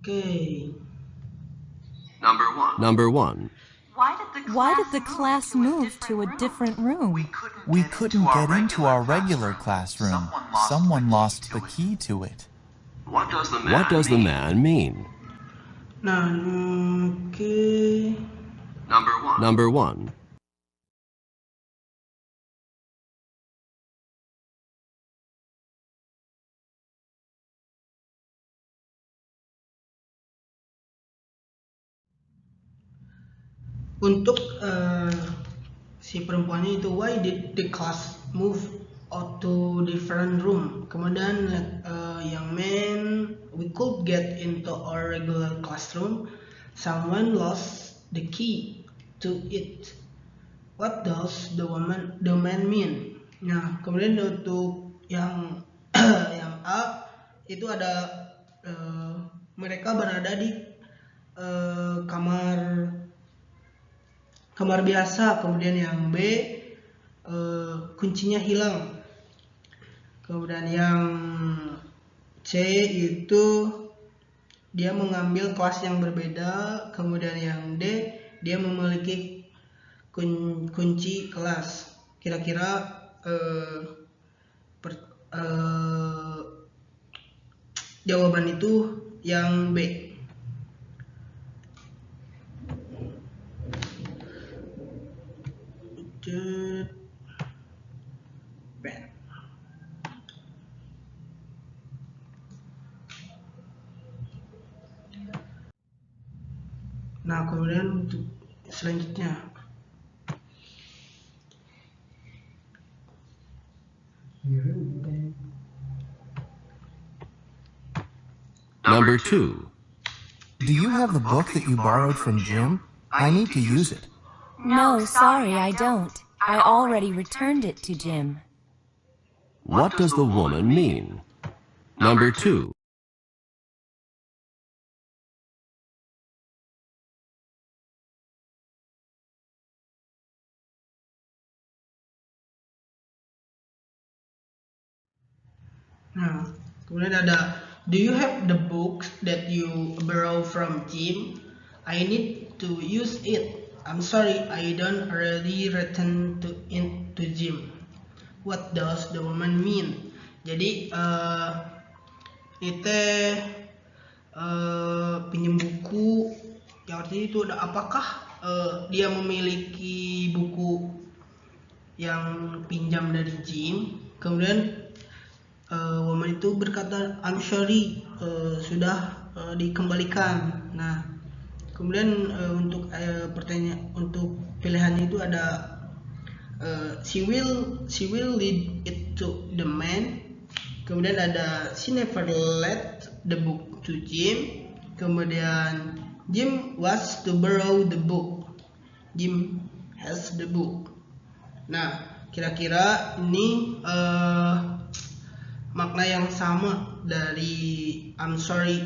Okay. Number one. Why did the class move to a different room? We couldn't get into our regular classroom. Someone lost the key to it. What does the man mean? Nah, okay. Number one. Untuk si perempuannya itu, why did the class move out to different room? Kemudian young man, we could get into our regular classroom. Someone lost the key to it. What does the man mean? Nah, kemudian untuk yang yang A itu ada mereka berada di kamar biasa. Kemudian yang B kuncinya hilang. Kemudian yang C itu dia mengambil kelas yang berbeda. Kemudian yang D dia memiliki kunci kelas. Kira-kira jawaban itu yang B. Nah, kemudian untuk selanjutnya Number two. Do you have the book that you borrowed from Jim? I need to use it. No, sorry, I don't. I already returned it to Jim. What does the woman mean? Number two. Nah, kemudian ada, do you have the books that you borrow from Jim? I need to use it. I'm sorry, I don't already return to Jim. What does the woman mean? Jadi itu pinjam buku, yang artinya itu ada apakah dia memiliki buku yang pinjam dari Jim. Kemudian woman itu berkata, I'm sorry, sudah dikembalikan. Nah, kemudian untuk pertanyaan, untuk pilihannya itu ada she will lead it to the man. Kemudian ada she never let the book to Jim. Kemudian Jim was to borrow the book. Jim has the book. Nah, kira-kira ini makna yang sama dari I'm sorry,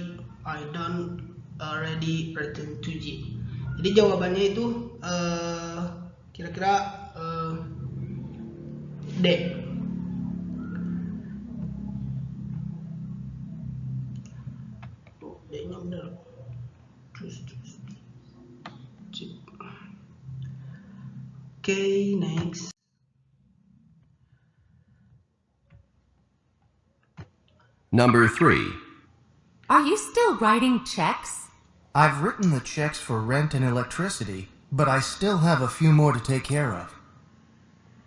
I don't already return to Jim. Jadi jawabannya itu kira-kira D. D-nya benar. Okay, next. Number three. Are you still writing checks? I've written the checks for rent and electricity, but I still have a few more to take care of.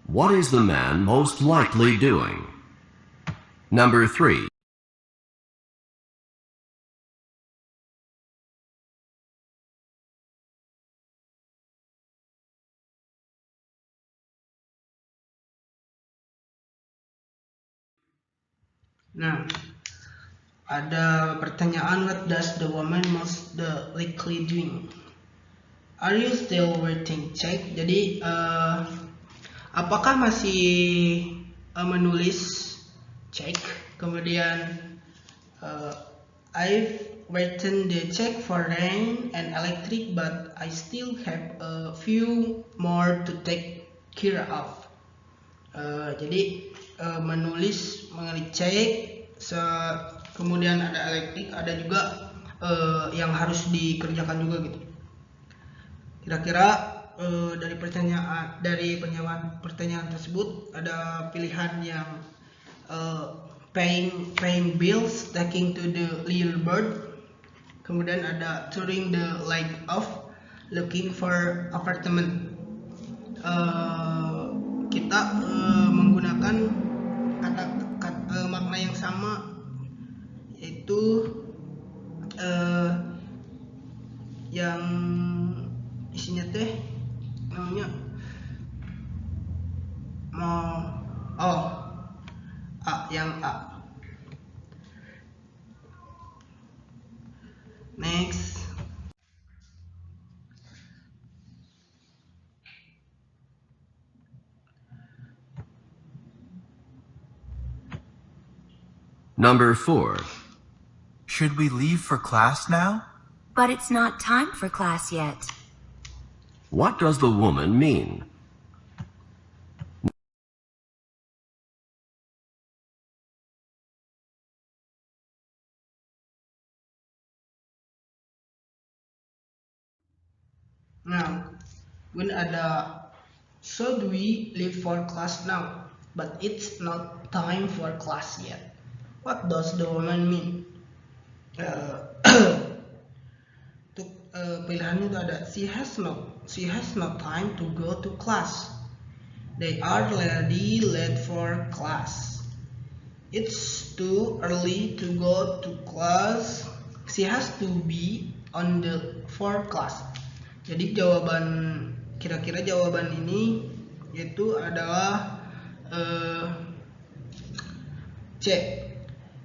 What is the man most likely doing? Number three. Nah, ada pertanyaan, what does the woman most likely doing? Are you still writing check? Jadi apakah masih menulis check? Kemudian I've written the check for rent and electric, but I still have a few more to take care of. Jadi menulis mengenai cek, kemudian ada elektrik, ada juga yang harus dikerjakan juga gitu. Kira-kira dari pertanyaan tersebut ada pilihan yang paying bills, taking to the little bird, kemudian ada turning the light off, looking for apartment. Kita menggunakan makna yang sama, yaitu yang isinya teh namanya yang A. Next. Number 4. Should we leave for class now? But it's not time for class yet. What does the woman mean? Nah, when ada should we leave for class now, but it's not time for class yet. What does the woman mean? Untuk pilihannya itu ada she has no time to go to class. They are already late for class. It's too early to go to class. She has to be on the for class. Jadi kira-kira jawaban ini yaitu adalah C.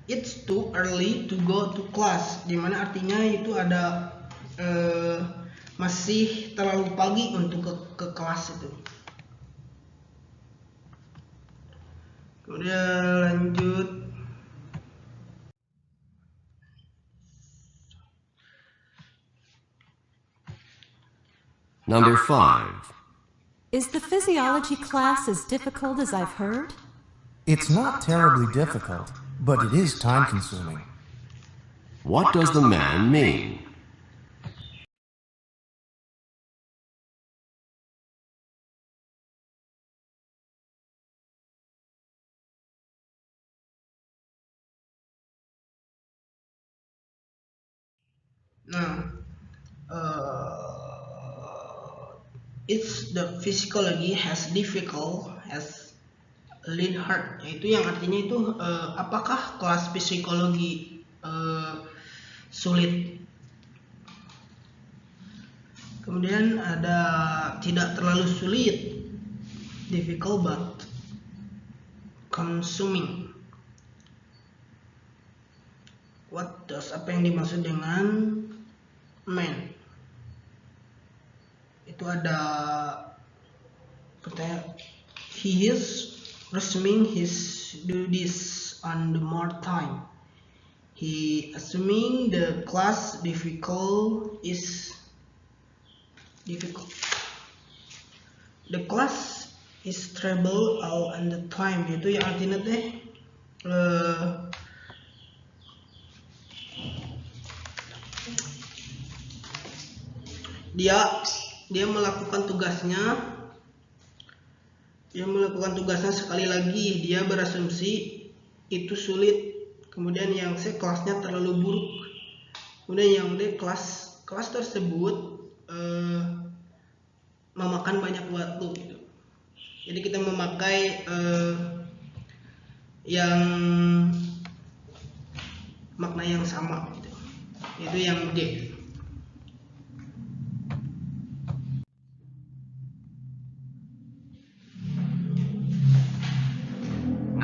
It's too early to go to class, dimana artinya itu ada masih terlalu pagi untuk ke kelas itu. Kemudian lanjut. Number 5. Is the physiology class as difficult as I've heard? It's not terribly difficult, but it is time-consuming. What does the man mean? Nah, it's the physiology has difficult as lead hard, yaitu yang artinya itu apakah kelas psikologi sulit. Kemudian ada tidak terlalu sulit, difficult but consuming. What does, apa yang dimaksud dengan man? Itu ada pertanyaan, he is resuming his duties on the more time. He assuming the class difficult is difficult. The class is trouble all on the time, yaitu yang artinya teh dia melakukan tugasnya sekali lagi, dia berasumsi itu sulit. Kemudian yang C, kelasnya terlalu buruk. Kemudian yang D, kelas tersebut memakan banyak waktu gitu. Jadi kita memakai yang makna yang sama gitu. Itu yang D.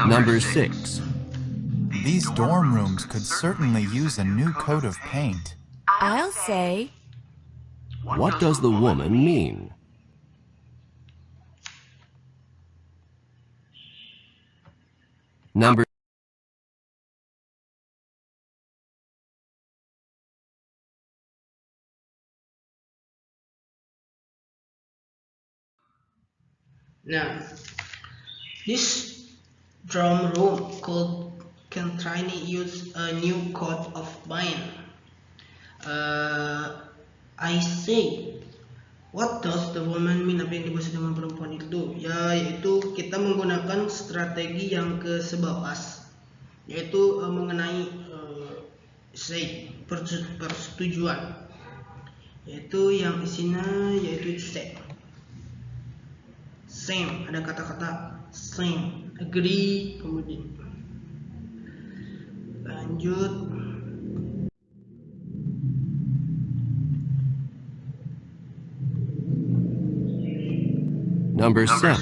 Number 6. These dorm rooms could certainly use a new coat of paint. I'll say, What does the woman mean? Number Nah, this drum room can try use a new coat of paint. I say, what does the woman mean? Apa yang dimaksud dengan perempuan itu? Ya, yaitu kita menggunakan strategi yang ke sebelas, yaitu mengenai say, persetujuan, yaitu yang isinya yaitu say. Same, ada kata-kata same, agree, kemudian lanjut. Number 7.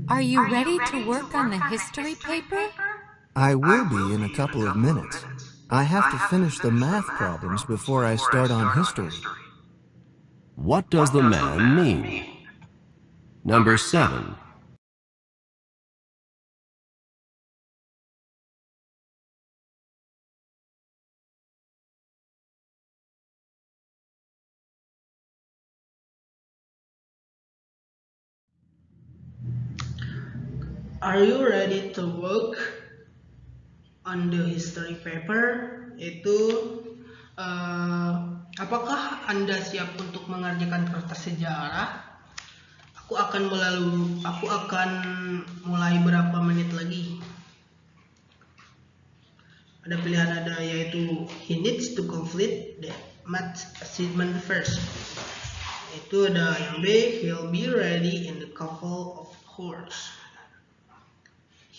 Are you ready to work on the history paper? I will be in a couple of minutes. I have to finish the math problems before I start on history. What does the man mean? Number 7. Are you ready to work on the history paper? Itu apakah Anda siap untuk mengerjakan kertas sejarah? Aku akan mulai berapa menit lagi. Ada pilihan ada yaitu he needs to complete the math assignment first. Itu ada yang B, he'll be ready in a couple of hours.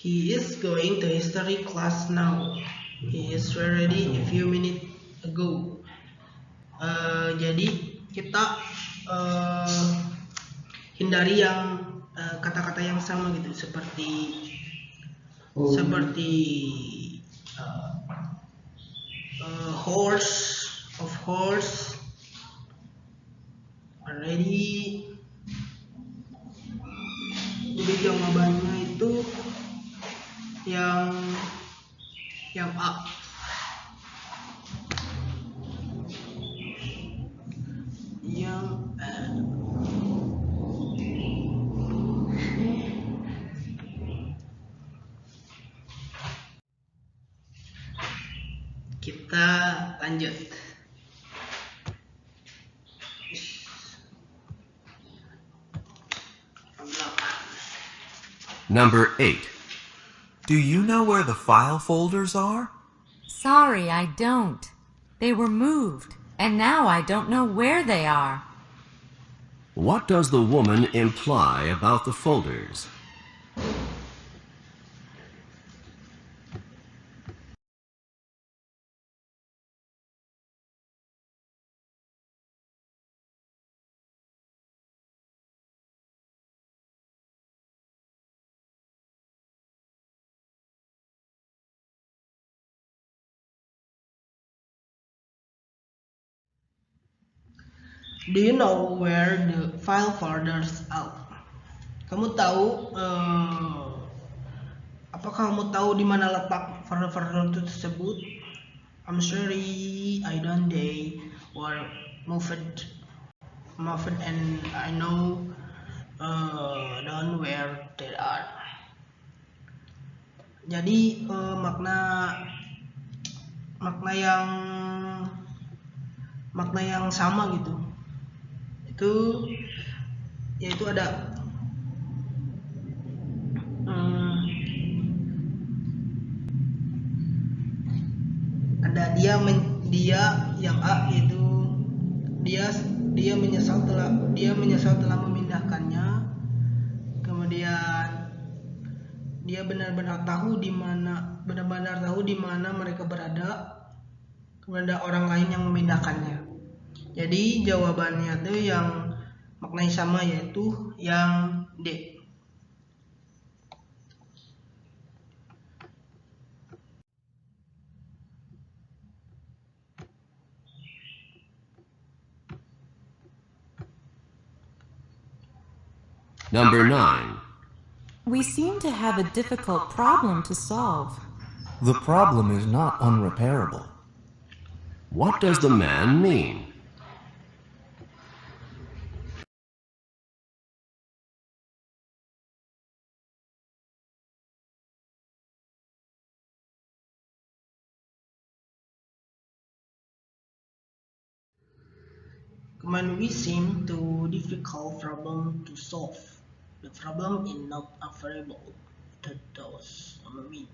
He is going to history class now. He is ready a few minutes ago. Jadi kita hindari yang kata-kata yang sama gitu, seperti horse, of course, already. Jadi jawabannya itu yang A. Yang A. Kita lanjut. Number 8. Do you know where the file folders are? Sorry, I don't. They were moved, and now I don't know where they are. What does the woman imply about the folders? Do you know where the file folders are? Kamu tahu apakah kamu tahu di mana letak folder-folder tersebut? I'm sorry, I don't. They were moved and I know don't where they are. Jadi makna yang sama gitu. Itu yaitu ada dia yang A itu dia menyesal telah memindahkannya. Kemudian dia benar-benar tahu di mana mereka berada. Kemudian ada orang lain yang memindahkannya. Jadi jawabannya itu yang maknanya sama, yaitu yang D. Number 9. We seem to have a difficult problem to solve. The problem is not unrepairable. What does the man mean? Kemudian we seem to difficult problem to solve. The problem is not available to those we.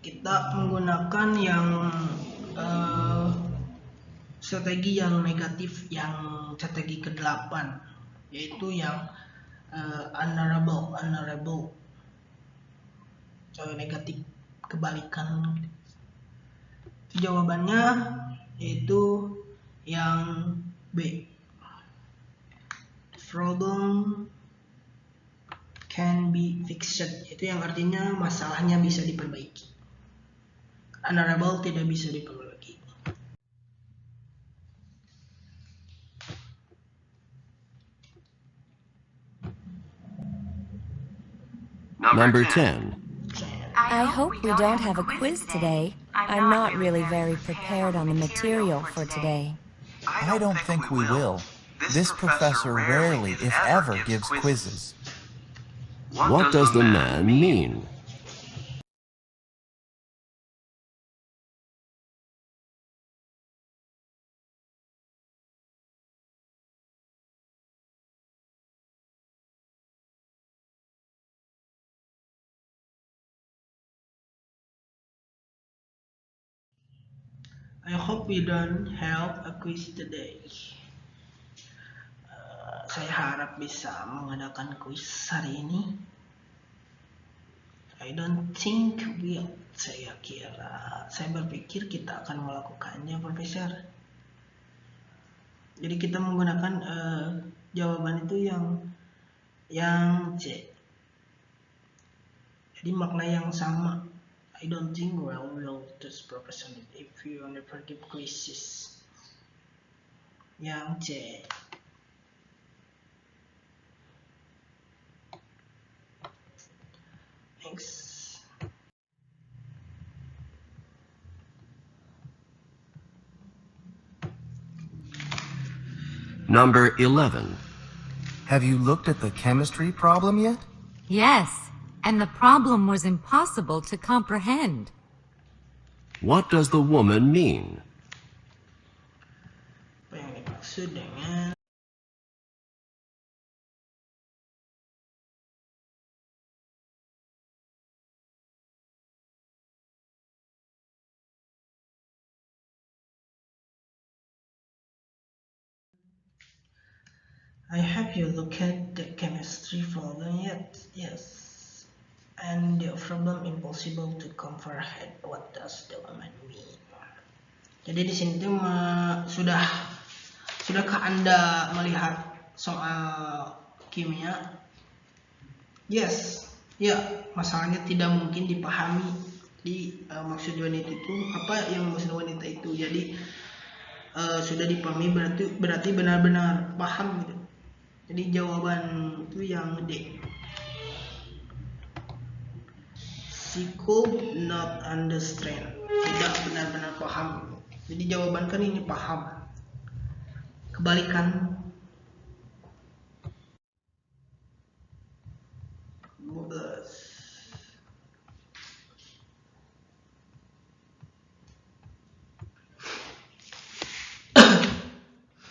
Kita menggunakan yang strategi yang negatif, yang strategi ke-8, yaitu yang honorable, negatif, kebalikan. Jawabannya yaitu yang B. The problem can be fixed, itu yang artinya masalahnya bisa diperbaiki. Honorable tidak bisa diperbaiki. Number 10. I hope we don't have a quiz today. I'm not really very prepared on the material for today. I don't think we will. This professor rarely, if ever, gives quizzes. What does the man mean? I hope we don't have a quiz today. Saya harap bisa mengadakan quiz hari ini. I don't think we'll. Saya berpikir kita akan melakukannya, Profesor. Jadi kita menggunakan jawaban itu yang C. Jadi makna yang sama. I don't think we'll just Professor if you never give quizzes. Yang C. Next. Number 11. Have you looked at the chemistry problem yet? Yes, and the problem was impossible to comprehend. What does the woman mean? Apa yang dimaksud dengan I have you looked at the chemistry problem yet? Yes. And the problem impossible to comprehend. What does the woman mean? Jadi di sini tuh sudahkah Anda melihat soal kimia? Yes. Ya, masalahnya tidak mungkin dipahami. Di maksud wanita itu apa yang maksud wanita itu? Jadi sudah dipahami berarti benar-benar paham gitu. Jadi jawaban itu yang D. She could not understand. Tidak benar-benar paham. Jadi jawaban kan ini paham. Kebalikan.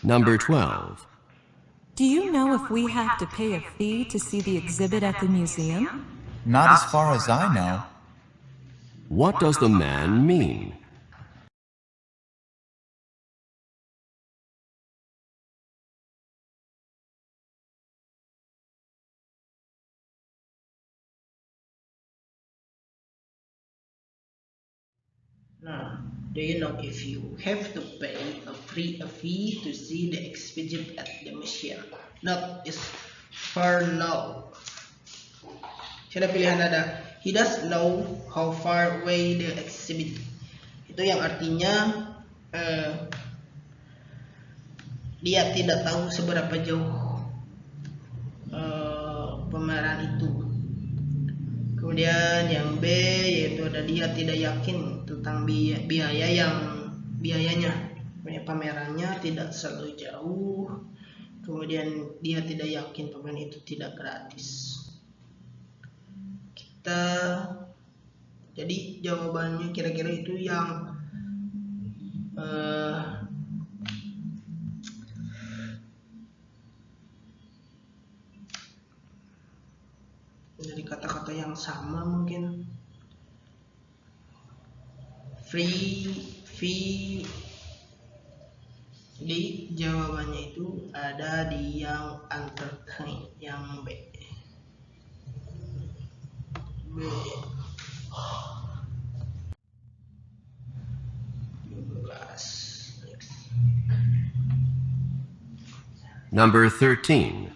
Number 12. Do you know if we have to pay a fee to see the exhibit at the museum? Not as far as I know. What does the man mean? Nah, do you know if you have to pay a fee to see the exhibit at the museum? Not is far no. Ada pilihan ada. He doesn't know how far away the exhibit. Itu yang artinya dia tidak tahu seberapa jauh pameran itu. Kemudian yang B yaitu ada dia tidak yakin tentang biayanya. Pamerannya tidak selalu jauh. Kemudian dia tidak yakin pameran itu tidak gratis. Jadi jawabannya kira-kira itu yang kata-kata yang sama mungkin. Free. Jadi jawabannya itu ada di yang entertain, yang B. B. 12. Next. Number 13.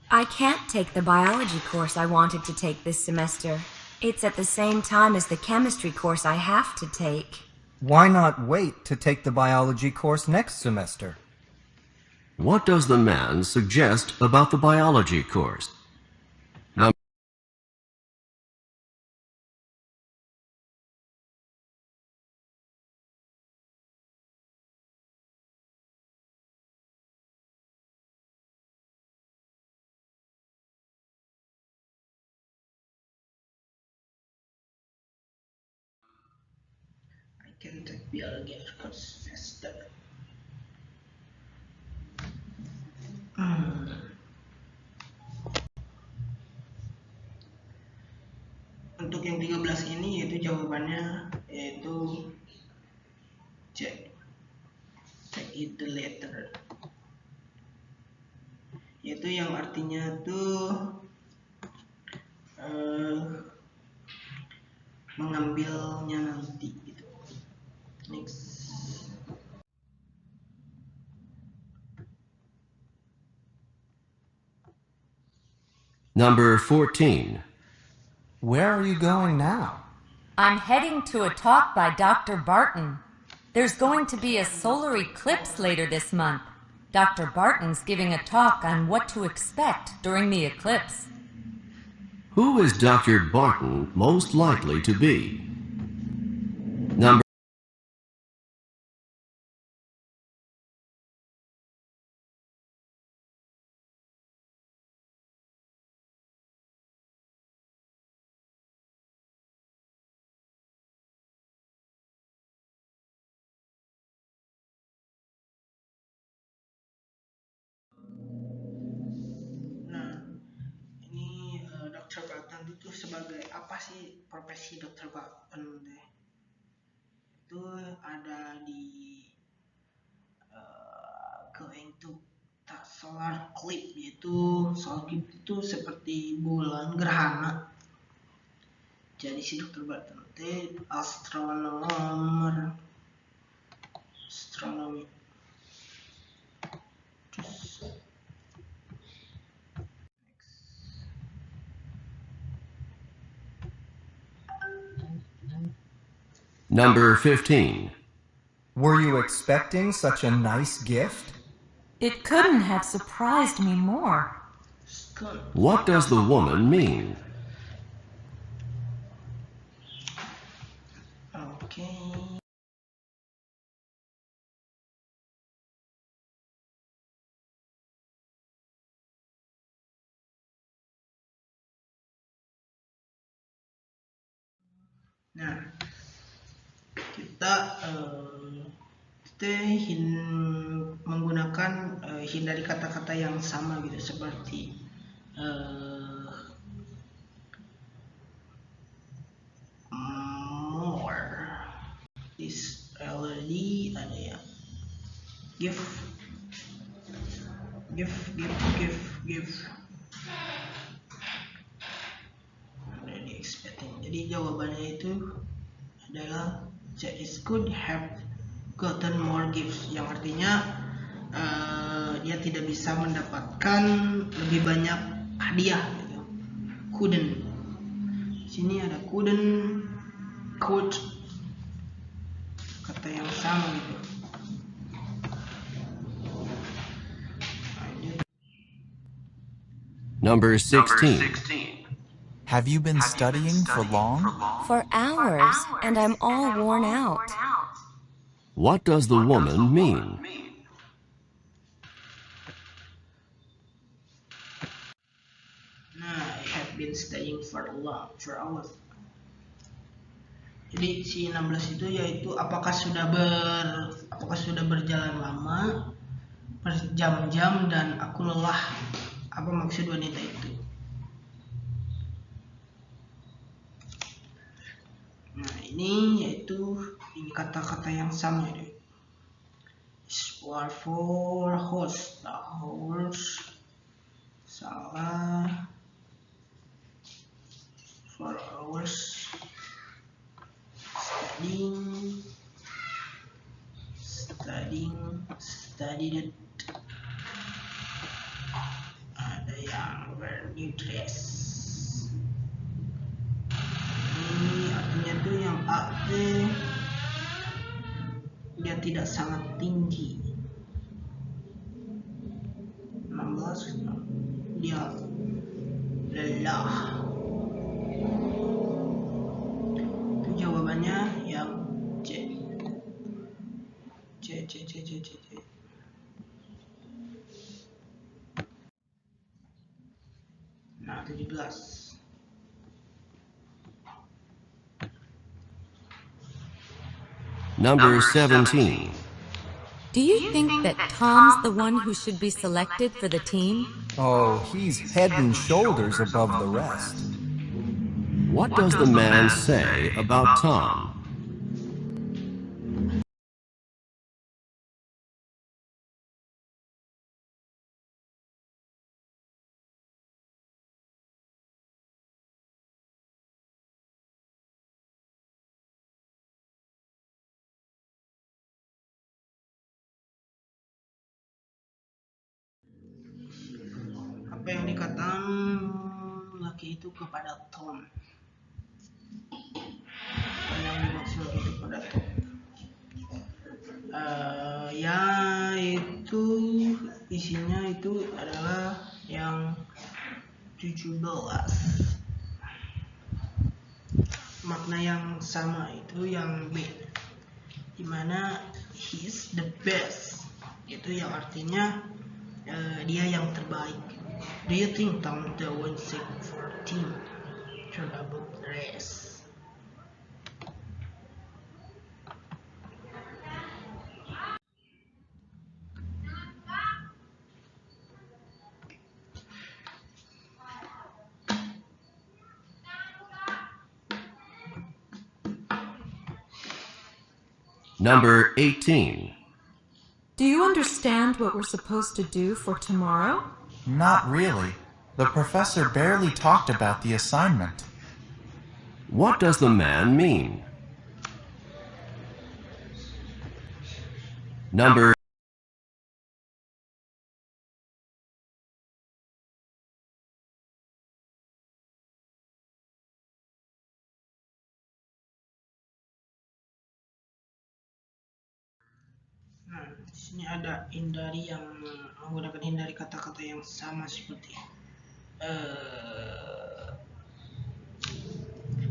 I can't take the biology course I wanted to take this semester. It's at the same time as the chemistry course I have to take. Why not wait to take the biology course next semester? What does the man suggest about the biology course? I can take biology course faster. Untuk yang 13 ini yaitu jawabannya yaitu C. Take it the letter. Yaitu yang artinya tuh mengambilnya nanti gitu. Next. Number 14. Where are you going now? I'm heading to a talk by Dr. Barton. There's going to be a solar eclipse later this month. Dr. Barton's giving a talk on what to expect during the eclipse. Who is Dr. Barton most likely to be? Number Dr. Barton itu sebagai apa sih profesi Dr. Barton deh? Itu ada di going to solar eclipse, yaitu solar eclipse itu seperti bulan gerhana. Jadi si Dr. Barton itu astronomi. Number 15. Were you expecting such a nice gift? It couldn't have surprised me more. What does the woman mean? Okay. Nah, kita menggunakan hindari kata-kata yang sama gitu, seperti more. This already ada ya. Give. Already expecting. Jadi jawabannya itu adalah it could have gotten more gifts, yang artinya dia tidak bisa mendapatkan lebih banyak hadiah gitu. Couldn't. Sini ada couldn't, could, kata yang sama gitu. Number 16. Have you been studying for long? For hours, and I'm all worn out. What does the woman mean? Nah, I have been studying for hours. Jadi si 16 itu yaitu apakah sudah berjalan lama, berjam-jam, dan aku lelah. Apa maksud wanita itu? sini, yaitu ini kata-kata yang sama ini. For 4 hours, the horse salah 4 hours studied. Ada yang wear new dress. Ini artinya tuh yang A dia tidak sangat tinggi. 16 dia lelah. Itu jawabannya yang C. Nah, 17. Number 17. Do you think that Tom's the one who should be selected for the team? Oh, he's head and shoulders above the rest. What does the man say about Tom? Apa yang dikatakan laki itu kepada Tom? Apa yang dimaksud itu kepada Tom? Ya itu isinya itu adalah yang 17. Makna yang sama itu yang B, dimana he's the best, itu yang artinya dia yang terbaik. Do you think Tom the one sick for team should above the rest? Number 18. Do you understand what we're supposed to do for tomorrow? Not really. The professor barely talked about the assignment. What does the man mean? Number Nah, di sini ada hindari yang menggunakan hindari kata-kata yang sama seperti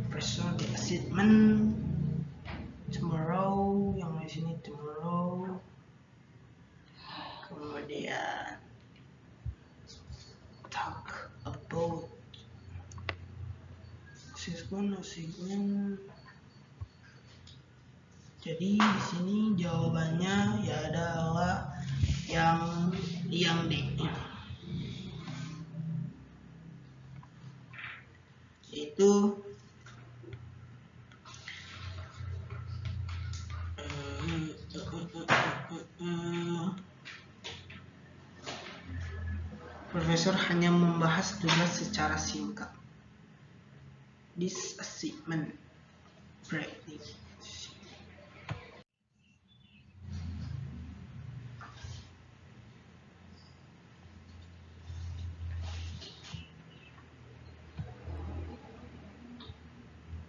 professor the assignment tomorrow, yang di sini tomorrow. Kemudian talk about segmen. Jadi di sini jawabannya ya adalah yang D. Itu Profesor hanya membahas tugas secara singkat. This assignment practice.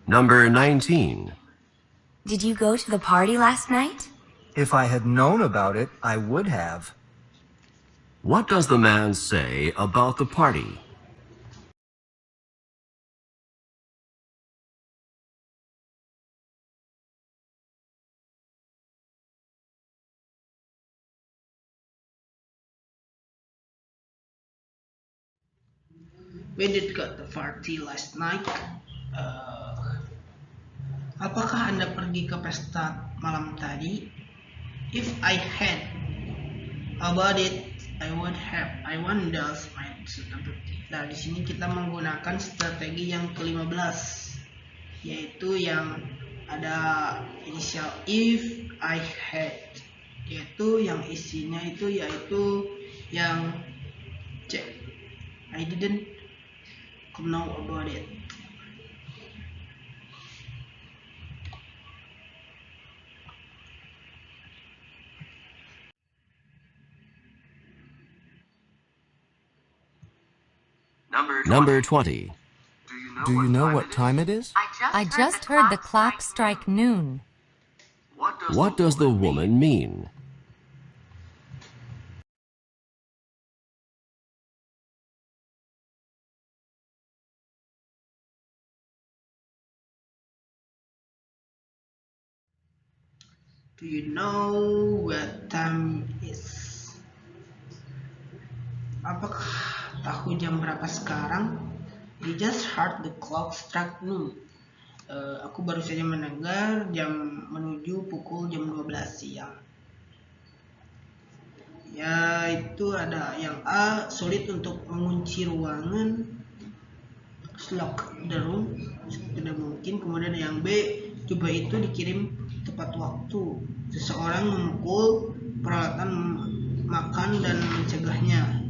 Number 19. Did you go to the party last night? If I had known about it, I would have. What does the man say about the party? We did go to the party last night. Apakah Anda pergi ke pesta malam tadi? If I had about it, I would have. I wonder my strategi. Nah, di sini kita menggunakan strategi yang ke-15, yaitu yang ada inisial if, I had, yaitu yang isinya itu yaitu yang C. I didn't know about it. Number 20. Do you know what time it is? I just heard the clock strike noon. What does the woman mean? Do you know what time is? Apakah tahu jam berapa sekarang? I just heard the clock strike noon. Aku baru saja mendengar jam menuju pukul jam 12 siang. Ya, itu ada yang A, sulit untuk mengunci ruangan, lock the room, tidak mungkin. Kemudian yang B, coba itu dikirim tepat waktu, seseorang memukul peralatan makan dan mencegahnya.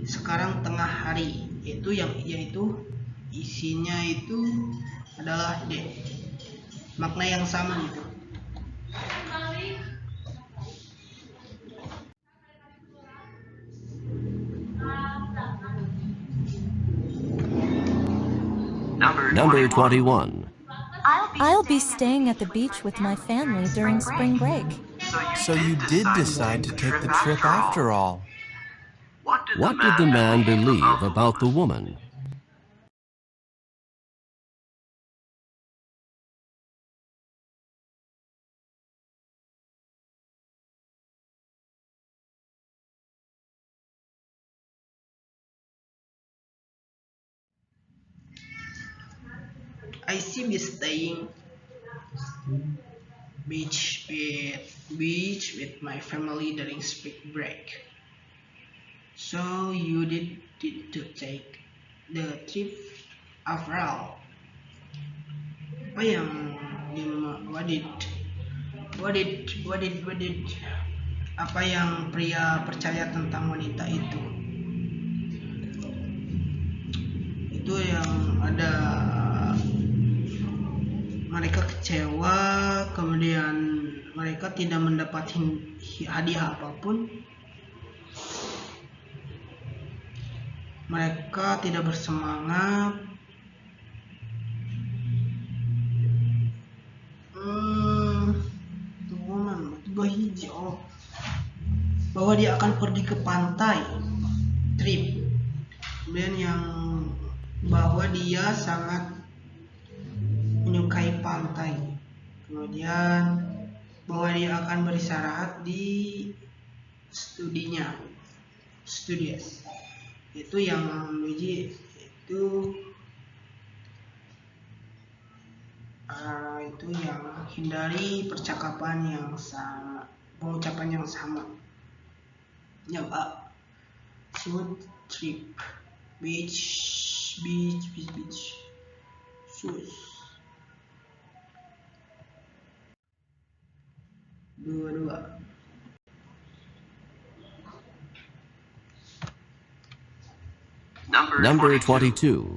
Sekarang tengah hari, yaitu isinya itu adalah D, makna yang sama gitu. Number 21. I'll be staying at the beach with my family during spring break. So you did decide to take the trip after all. What did the man believe about the woman? I see me staying beach with my family during spring break. So you did to take the trip after all. Apa yang pria percaya tentang wanita itu? Itu yang ada mereka kecewa, kemudian mereka tidak mendapat hadiah apapun, mereka tidak bersemangat, bahwa dia akan pergi ke pantai, trip, kemudian yang bahwa dia sangat menyukai pantai, kemudian bahwa dia akan beristirahat di studies. Itu yang memuji itu yang hindari percakapan yang sama, pengucapan yang sama. Yang A, smooth trip, beach. Sus. Dua. Number 22.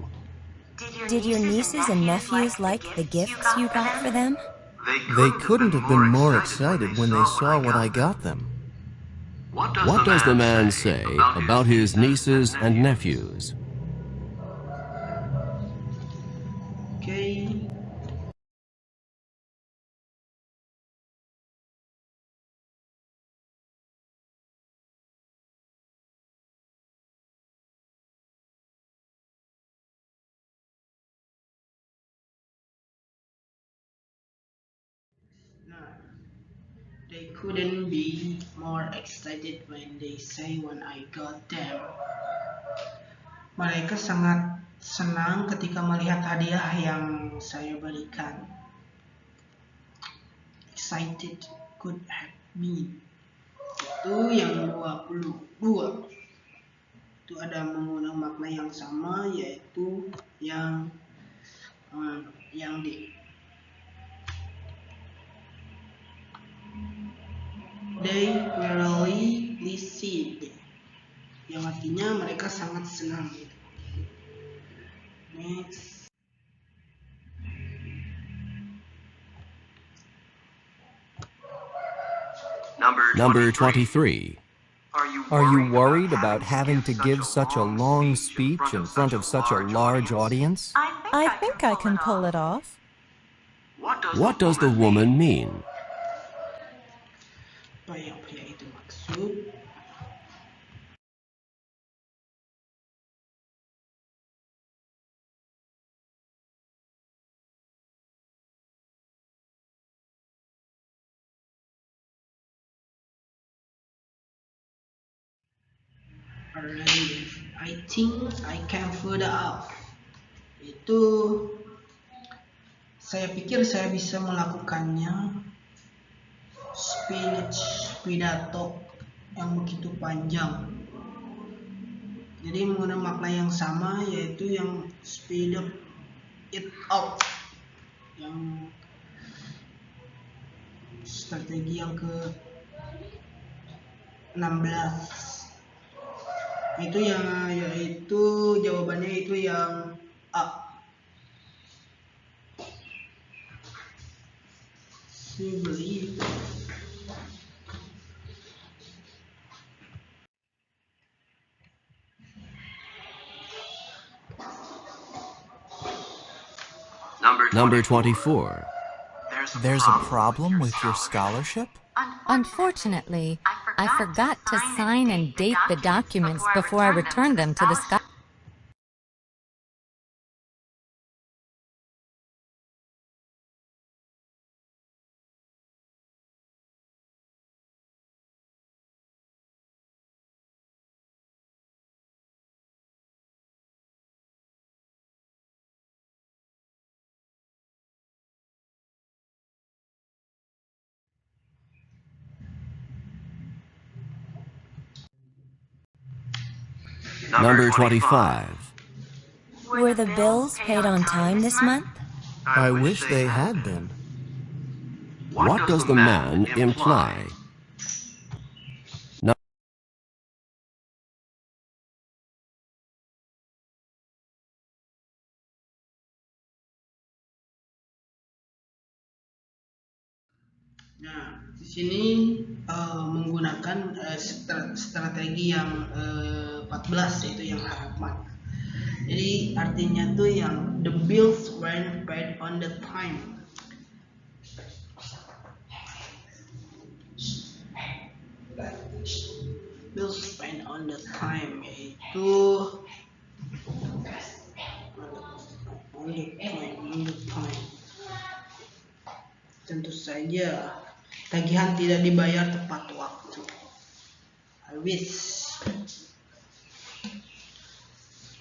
Did your nieces and nephews like the gifts you got for them? They couldn't have been more excited when they saw what I got them. What does the man say about his nieces and nephews? Okay. They couldn't be more excited when I got them. Mereka sangat senang ketika melihat hadiah yang saya berikan. Excited could have been. Itu yang 22. Itu ada menggunakan makna yang sama, yaitu yang D. mereka sangat senang gitu. Next. Number 23. Are you worried about having to give such a long speech in front of such a large audience? I think I can pull it off. What does the woman mean? Apa yang pria itu maksud? Alright, I think I can further out. Itu saya pikir saya bisa melakukannya. Speech pidato yang begitu panjang. Jadi menggunakan makna yang sama, yaitu yang speed up it out. Yang strategi yang ke 16. Yaitu jawabannya itu yang A. I believe. Number 24. There's a problem with your scholarship? Unfortunately, I forgot to sign and date the documents before I returned them to the scholar. Number 25. Were the bills paid on time this month? I wish they had been. What does the man imply? Nah, di sini menggunakan strategi yang 14, yaitu yang harapan. Jadi artinya tuh yang the bills weren't paid on the time. Bills paid on the time, yaitu on the time. Tentu saja tagihan tidak dibayar tepat waktu. I wish.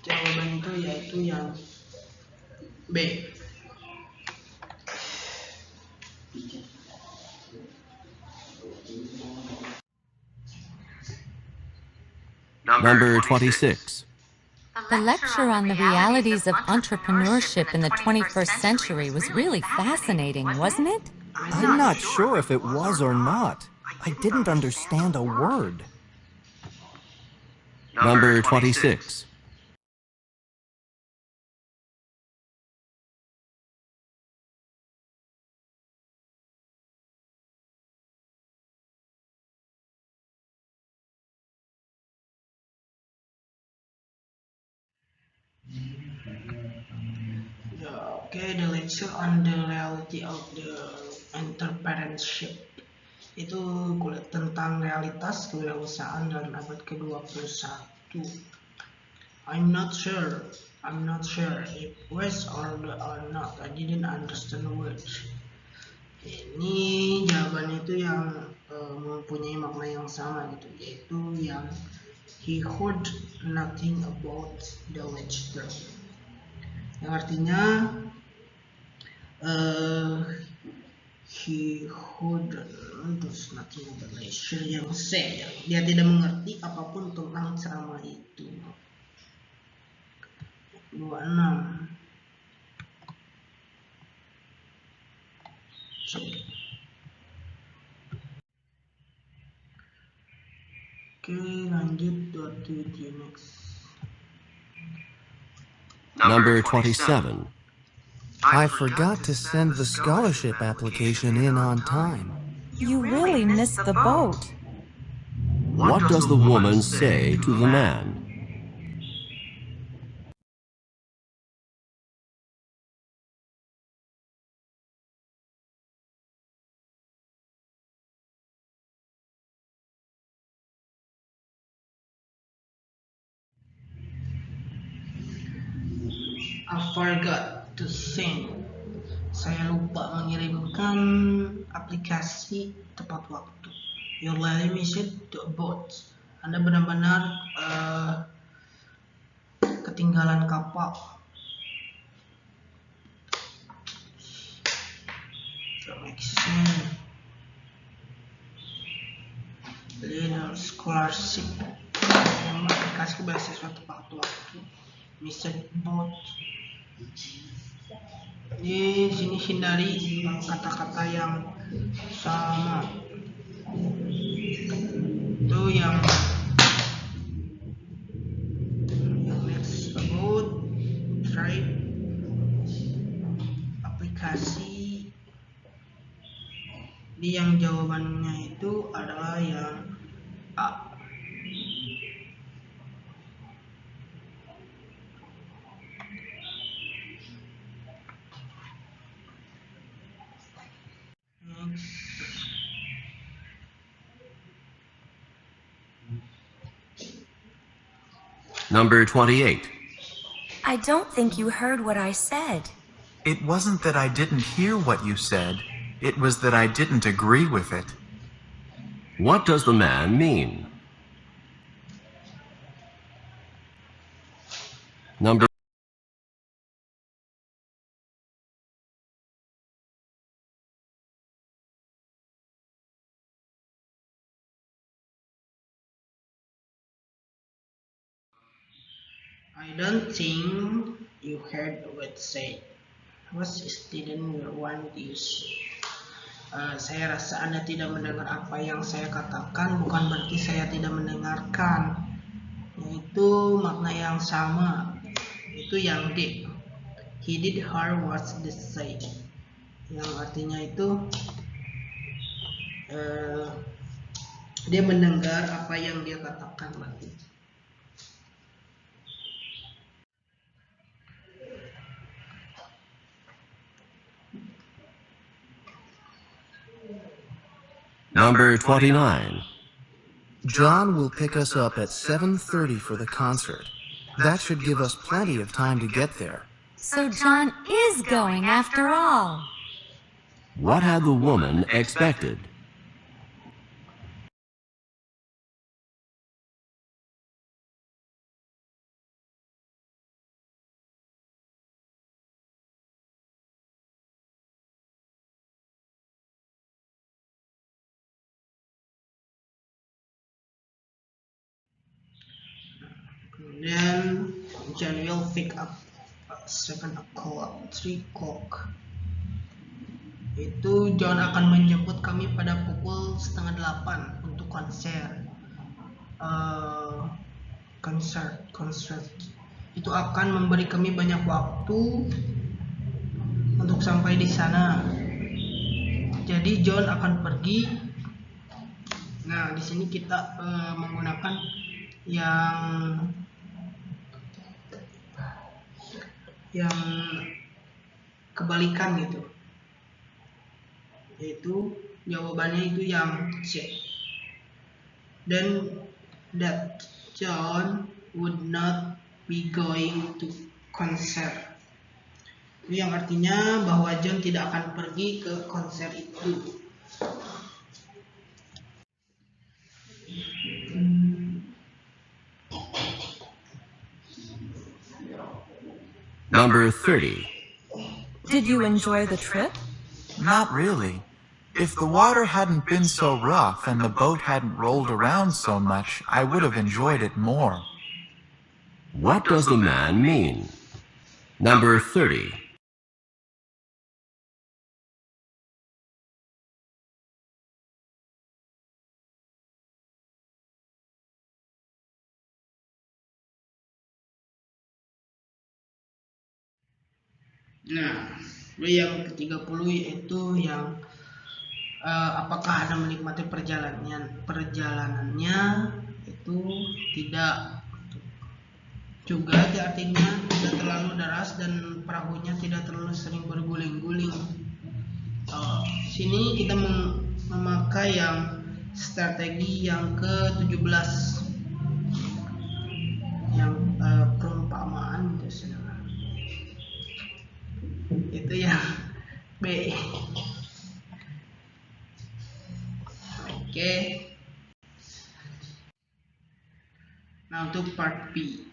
Jawaban itu yaitu yang B. Number 26. The lecture on the realities of entrepreneurship in the 21st century was really fascinating, wasn't it? I'm not sure if it was or not. I didn't understand a word. Number 26. Okay, the lecture on the reality of the entrepreneurship. Itu kuliah tentang realitas kewirausahaan dalam abad ke-21. I'm not sure if was or not. I didn't understand the words. Ini jawabannya itu yang mempunyai makna yang sama gitu, yaitu yang he heard nothing about the lecture. Yang artinya he heard nothing about the lecture, yang C, dia tidak mengerti apapun tentang ceramah itu. 26. Oke, lanjut to the next. Number 27. I forgot to send the scholarship application in on time. You really missed the boat. What does the woman say to the man? I forgot to send. Saya lupa mengirimkan aplikasi tepat waktu. You really missed the boat. Anda benar-benar ketinggalan kapal. Little scholarship. Aplikasi beasiswa tepat waktu. Missed boat. Di sini hindari kata-kata yang sama. Itu yang next about try aplikasi. Di yang jawabannya itu adalah yang A. Number 28. I don't think you heard what I said. It wasn't that I didn't hear what you said. It was that I didn't agree with it. What does the man mean? Number I don't think you heard what said. Was didn't want this. Saya rasa Anda tidak mendengar apa yang saya katakan, bukan berarti saya tidak mendengarkan. Yaitu makna yang sama. Itu yang D. He did hear what they said. Yang artinya itu dia mendengar apa yang dia katakan berarti. Number 29. John will pick us up at 7:30 for the concert. That should give us plenty of time to get there. So John is going after all. What had the woman expected? Then John will pick up 3 o'clock. Itu John akan menjemput kami pada pukul 7:30 untuk konser. Konser itu akan memberi kami banyak waktu untuk sampai di sana. Jadi John akan pergi. Nah, di sini kita menggunakan yang kebalikan gitu, yaitu jawabannya itu yang C. Then that John would not be going to concert. Itu yang artinya bahwa John tidak akan pergi ke konser itu. Number 30. Did you enjoy the trip? Not really. If the water hadn't been so rough and the boat hadn't rolled around so much, I would have enjoyed it more. What does the man mean? Number 30. Nah, lalu yang ke-30 yaitu yang apakah Anda menikmati perjalanannya itu tidak, juga artinya tidak terlalu deras dan perahunya tidak terlalu sering berguling-guling. Sini kita memakai yang strategi yang ke-17 yang perumpamaan itu yang B. Oke. Nah, untuk part B.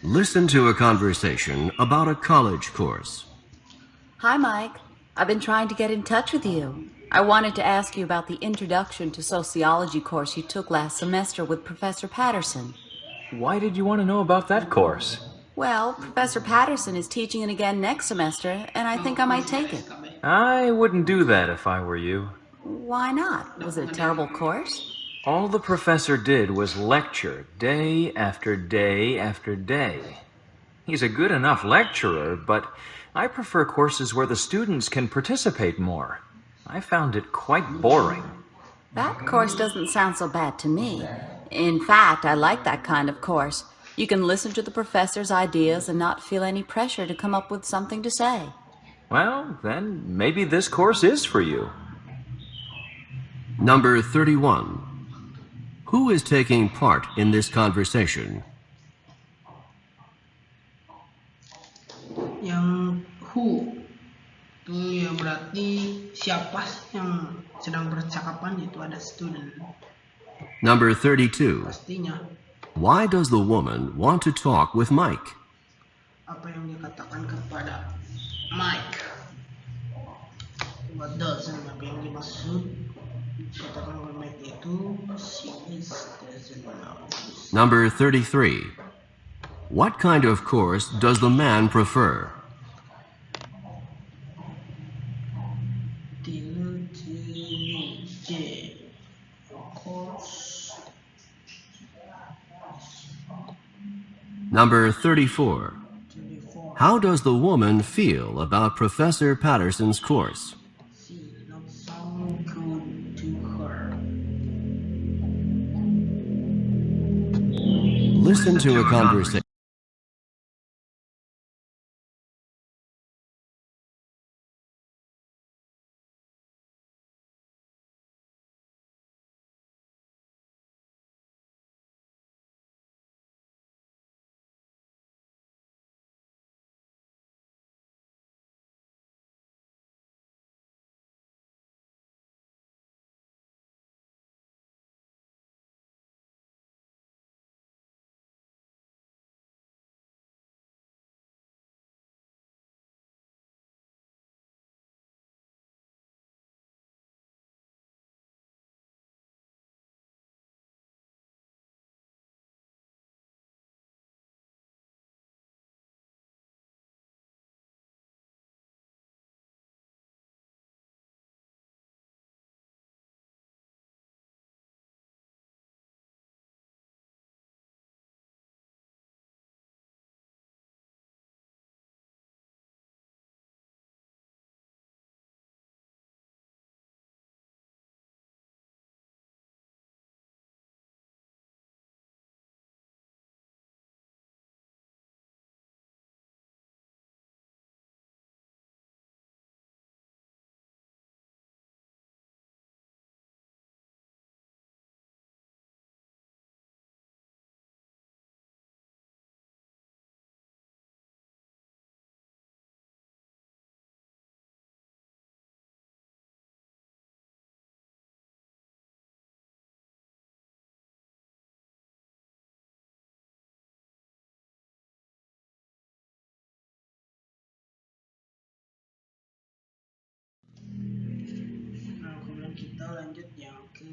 Listen to a conversation about a college course. Hi, Mike. I've been trying to get in touch with you. I wanted to ask you about the Introduction to Sociology course you took last semester with Professor Patterson. Why did you want to know about that course? Well, Professor Patterson is teaching it again next semester, and I think I might take it. I wouldn't do that if I were you. Why not? Was it a terrible course? All the professor did was lecture day after day after day. He's a good enough lecturer, but I prefer courses where the students can participate more. I found it quite boring. That course doesn't sound so bad to me. In fact, I like that kind of course. You can listen to the professor's ideas and not feel any pressure to come up with something to say. Well, then maybe this course is for you. Number 31. Who is taking part in this conversation? Yang who itu ya berarti siapa yang sedang bercakapan, itu ada student. Number 32. Pastinya Why does the woman want to talk with Mike? apa yang dikatakan kepada Mike. What does, apa yang dimaksud katakan oleh Mike itu she is doesn't know. Number 33. What kind of course does the man prefer? Number 34. How does the woman feel about Professor Patterson's course? Not sound good to her. Listen to a conversation. Nah, kemudian kita lanjut yang ke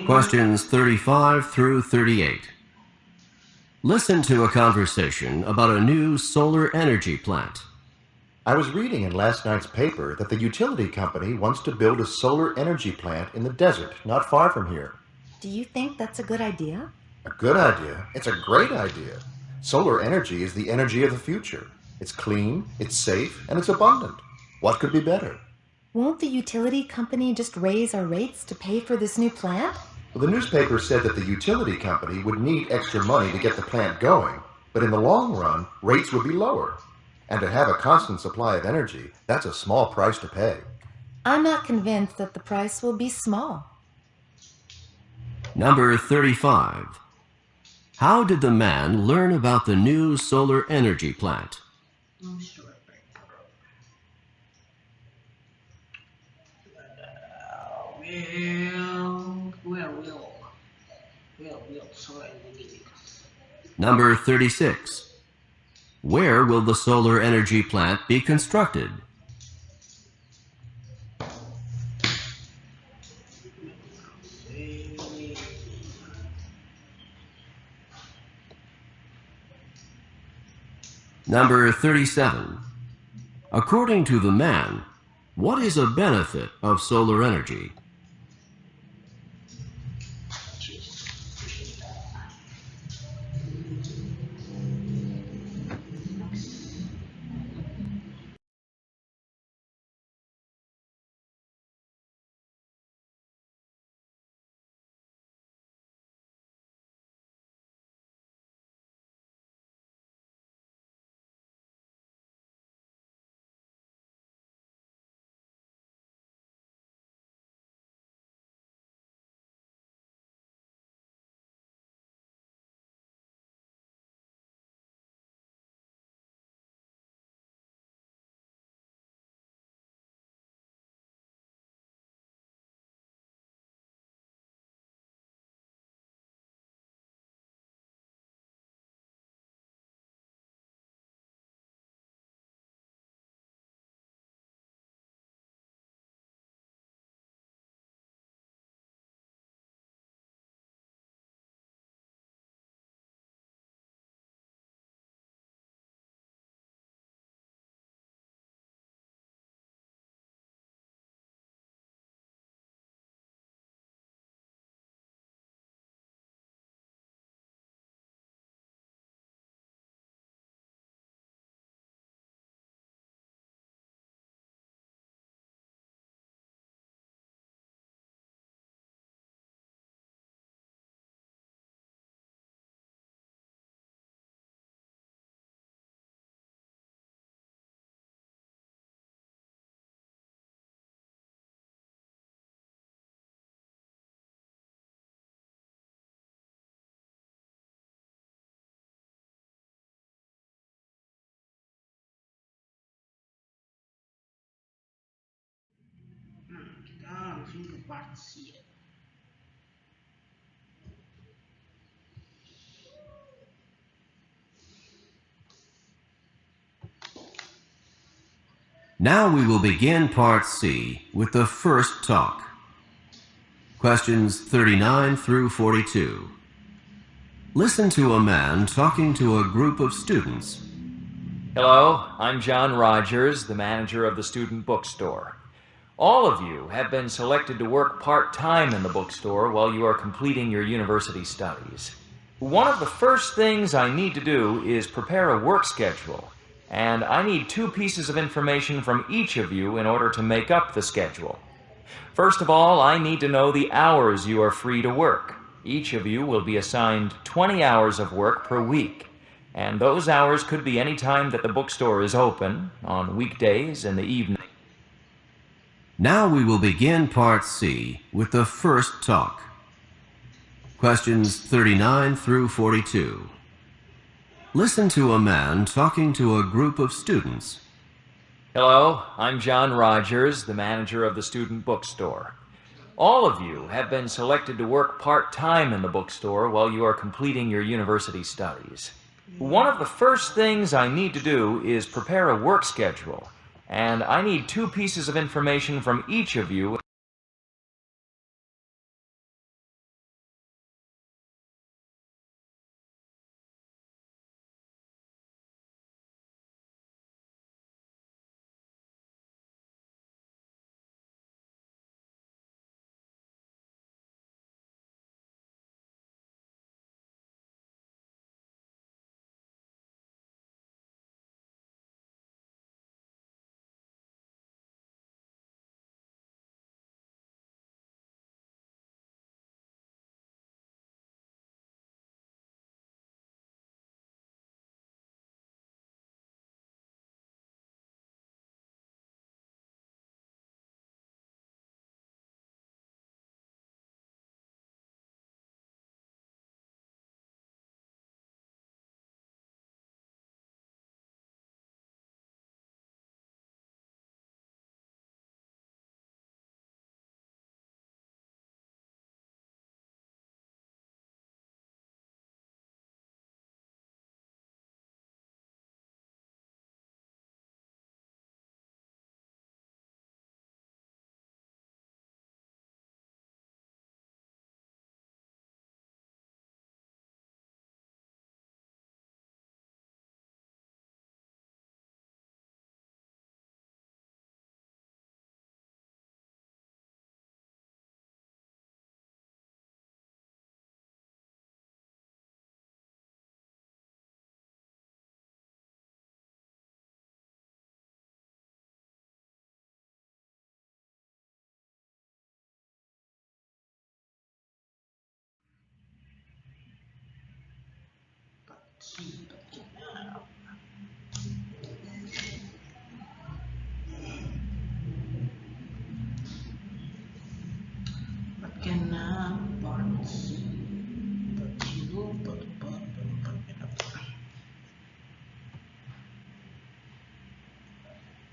Questions 35 through 38. Listen to a conversation about a new solar energy plant. I was reading in last night's paper that the utility company wants to build a solar energy plant in the desert not far from here. Do you think that's a good idea? A good idea? It's a great idea. Solar energy is the energy of the future. It's clean, it's safe, and it's abundant. What could be better? Won't the utility company just raise our rates to pay for this new plant? Well, the newspaper said that the utility company would need extra money to get the plant going, but in the long run, rates would be lower. And to have a constant supply of energy, that's a small price to pay. I'm not convinced that the price will be small. Number 35. How did the man learn about the new solar energy plant? Number 36. Where will the solar energy plant be constructed? Number 37. According to the man, what is a benefit of solar energy? Kita langsung ke part C. Now we will begin Part C with the first talk. Questions 39 through 42. Listen to a man talking to a group of students. Hello, I'm John Rogers, the manager of the student bookstore. All of you have been selected to work part-time in the bookstore while you are completing your university studies. One of the first things I need to do is prepare a work schedule, and I need 2 pieces of information from each of you in order to make up the schedule. First of all, I need to know the hours you are free to work. Each of you will be assigned 20 hours of work per week, and those hours could be any time that the bookstore is open, on weekdays in the evening. Now we will begin Part C with the first talk. Questions 39 through 42. Listen to a man talking to a group of students. Hello, I'm John Rogers, the manager of the student bookstore. All of you have been selected to work part-time in the bookstore while you are completing your university studies. One of the first things I need to do is prepare a work schedule, and I need 2 pieces of information from each of you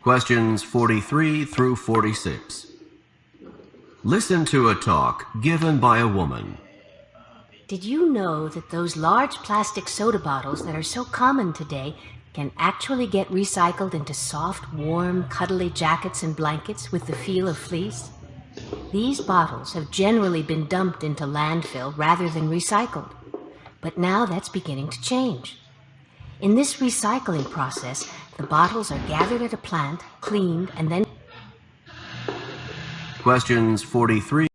Questions 43 through 46. Listen to a talk given by a woman. Did you know that those large plastic soda bottles that are so common today can actually get recycled into soft, warm, cuddly jackets and blankets with the feel of fleece? These bottles have generally been dumped into landfill rather than recycled, but now that's beginning to change. In this recycling process, the bottles are gathered at a plant, cleaned, and then... Questions 43.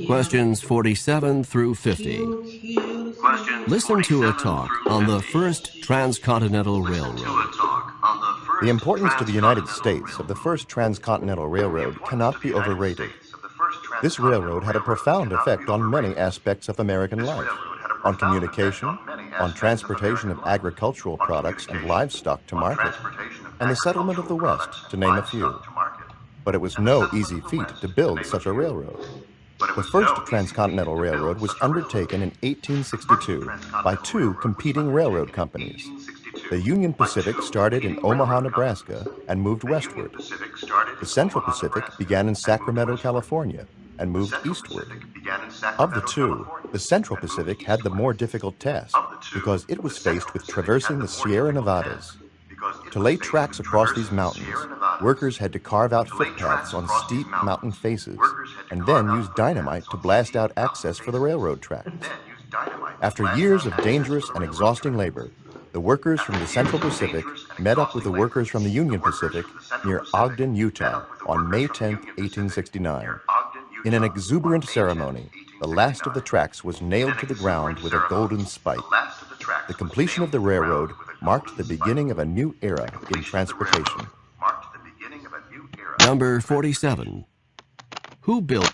Questions 47 through 50. Listen to a talk on the first transcontinental railroad. The importance to the United States of the first transcontinental railroad cannot be overrated. This railroad had a profound effect on many aspects of American life, on communication, on transportation of agricultural products and livestock to market, and the settlement of the West, to name a few. But it was no easy feat to build such a railroad. The first transcontinental railroad was undertaken in 1862 by two competing railroad companies. The Union Pacific started in Omaha, Nebraska, and moved westward. The Central Pacific began in Sacramento, California, and moved eastward. Of the two, the Central Pacific had the more difficult task because it was faced with traversing the Sierra Nevadas. To lay tracks across these mountains, workers had to carve out footpaths on steep mountain faces and then use dynamite to blast out access for the railroad tracks. After years of dangerous and exhausting labor, the workers from the Central Pacific met up with the workers from the Union Pacific near Ogden, Utah on May 10, 1869. In an exuberant ceremony, the last of the tracks was nailed to the ground with a golden spike. The completion of the railroad marked the beginning of a new era in transportation. Number 47. Who built